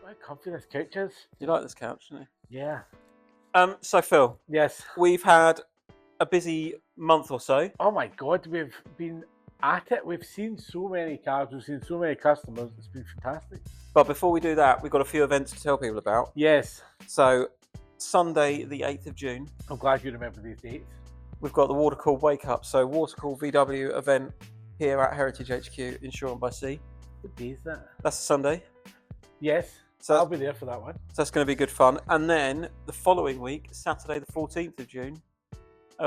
How comfy this couch is. You like this couch, don't you? Yeah. So Phil, Yes. we've had a busy month or so. Oh my God, we've been at it. We've seen so many cars. We've seen so many customers. It's been fantastic. But before we do that, we've got a few events to tell people about. Yes. So Sunday, the 8th of June, I'm glad you remember these dates. we've got the Watercooled Wake Up. So Watercooled VW event here at Heritage HQ in Shoreham by Sea. What day is that? That's a Sunday. Yes. So I'll be there for that one. So that's going to be good fun. And then the following week, Saturday the 14th of June,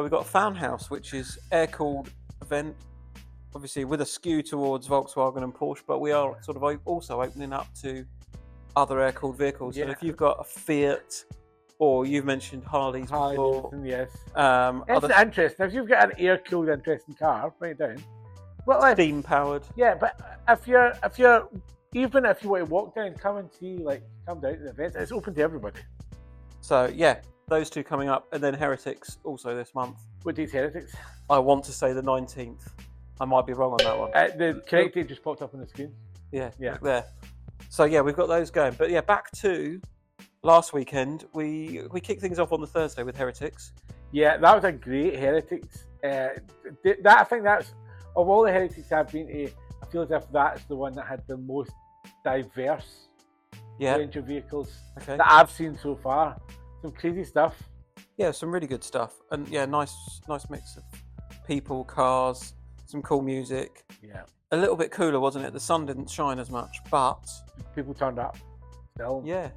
we've got a Fan House, which is Aircooled event, obviously with a skew towards Volkswagen and Porsche, but we are sort of also opening up to other air-cooled vehicles. Yeah. So if you've got a Fiat, or you've mentioned Harleys before, yes. other It's interesting. If you've got an air-cooled interesting car, write it down. Well, like, steam-powered. yeah, but if you're even if you want to walk down, come and see, come down to the events. It's open to everybody. So yeah, those two coming up, and then Heretics also this month. What date's Heretics? I want to say the 19th. I might be wrong on that one. The correct date just popped up on the screen. Yeah, Yeah. look there. So yeah, we've got those going. But yeah, back to last weekend. We kicked things off on the Thursday with Heretics. Yeah, that was a great Heretics. I think that's, of all the Heretics I've been to, I feel as if that's the one that had the most diverse range of vehicles Okay. that I've seen so far. Some crazy stuff. Yeah, some really good stuff, and yeah, nice mix of people, cars, some cool music. Yeah. A little bit cooler, wasn't it? The sun didn't shine as much, but People turned up. Still. yeah.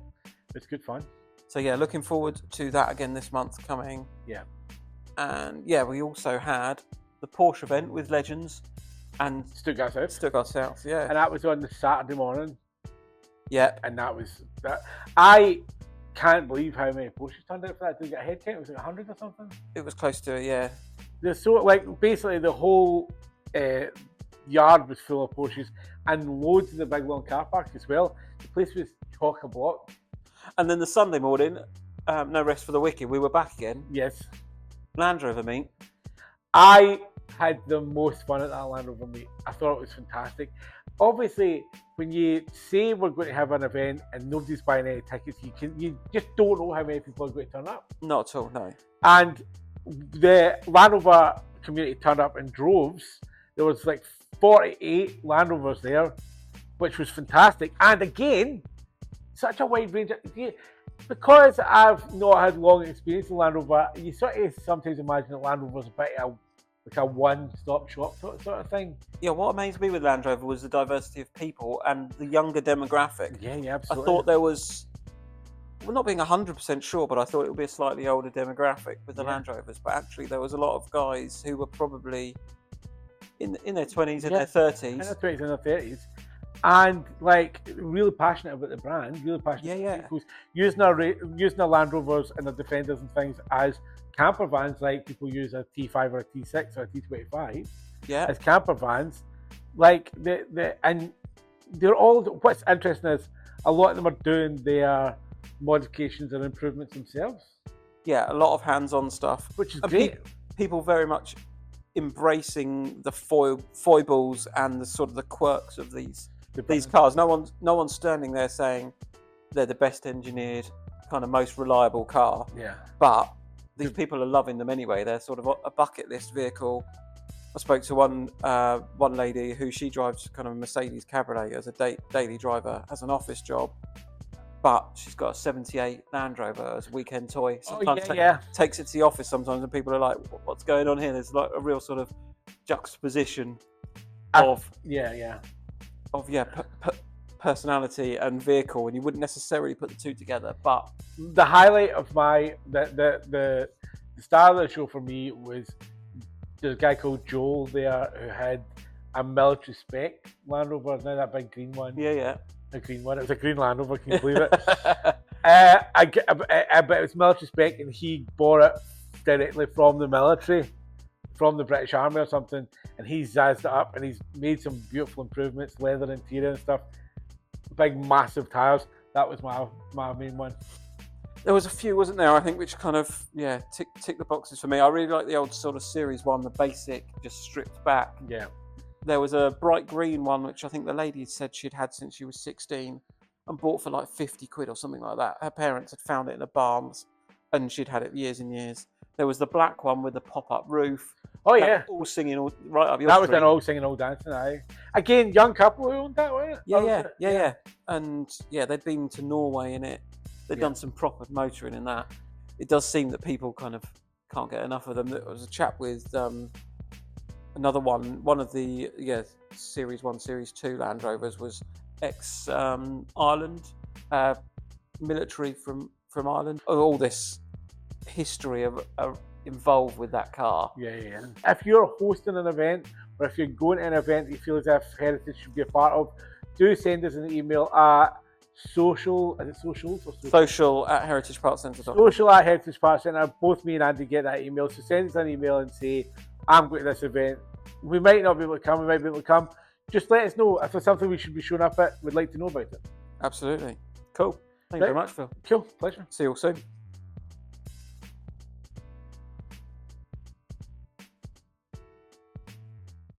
It's good fun. So yeah, looking forward to that again this month coming. Yeah. And yeah, we also had the Porsche event with Legends and Stuttgart South. Stuttgart South. Yeah. And that was on the Saturday morning. Yep. And that was that. I can't believe how many Porsches turned out for that. Did you get a head count? Was it 100 or something? It was close to it. Yeah. There's so basically the whole yard was full of Porsches and loads in the big long car park as well. The place was chock-a-block. And then the Sunday morning, no rest for the wicked. We were back again. Yes. Land Rover meet. I had the most fun at that Land Rover meet. I thought it was fantastic. Obviously, when you say we're going to have an event and nobody's buying any tickets, you just don't know how many people are going to turn up. Not at all, no. And the Land Rover community turned up in droves. There was 48 Land Rovers there, which was fantastic. And again, such a wide range. Because I've not had long experience in Land Rover, you sort of sometimes imagine that Land Rover's a bit of a one-stop shop sort of thing. Yeah, what amazed me with Land Rover was the diversity of people and the younger demographic. Yeah, absolutely. I thought there was, well, not being 100% sure, but I thought it would be a slightly older demographic with the Land Rovers. But actually, there was a lot of guys who were probably in their 20s, in their 30s. In their 20s and their 30s. And really passionate about the brand, really passionate about vehicles, using our Land Rovers and the Defenders and things as camper vans, like people use a T5 or a T6 or a T25 as camper vans. And they're all, what's interesting is a lot of them are doing their modifications and improvements themselves. Yeah, a lot of hands-on stuff, which is great. People very much embracing the foibles and the sort of the quirks of these cars. No one's standing there saying they're the best engineered, kind of most reliable car. Yeah. But these people are loving them anyway. They're sort of a bucket list vehicle. I spoke to one lady who she drives kind of a Mercedes Cabriolet as a daily driver, as an office job. But she's got a 78 Land Rover as a weekend toy. Sometimes takes it to the office sometimes, and people are like, what's going on here? There's a real sort of juxtaposition of personality and vehicle, and you wouldn't necessarily put the two together. But the highlight of the star of the show for me was there's a guy called Joel there who had a military spec Land Rover, now that big green one. Yeah. A green one. It was a green Land Rover, can you believe it? But it was military spec, and he bought it directly from the military, from the British Army or something, and he's zazzed it up and he's made some beautiful improvements, leather interior and stuff. Big, massive tyres. That was my main one. There was a few, wasn't there? I think which kind of tick the boxes for me. I really like the old sort of Series 1, the basic, just stripped back. Yeah. There was a bright green one, which I think the lady said she'd had since she was 16, and bought for like 50 quid or something like that. Her parents had found it in a Barnes, and she'd had it years and years. There was the black one with the pop-up roof. Oh yeah, all singing right up your That street. was an all singing, all dancing. Again, young couple who owned that, wasn't it? Yeah. And yeah, they'd been to Norway in it. They'd done some proper motoring in that. It does seem that people kind of can't get enough of them. There was a chap with another one of the Series 1, Series 2 Land Rovers was ex-Ireland, military from Ireland. All this history of involved with that car. Yeah. If you're hosting an event, or if you're going to an event you feel as if Heritage should be a part of, do send us an email at social at heritagepartcentre.com. Social at Heritage Part Centre. Both me and Andy get that email, so send us an email and say, I'm going to this event. We might not be able to come, we might be able to come. Just let us know if there's something we should be showing up at. We'd like to know about it. Absolutely. Cool. Thank you very much, Phil. Cool. Pleasure. See you all soon.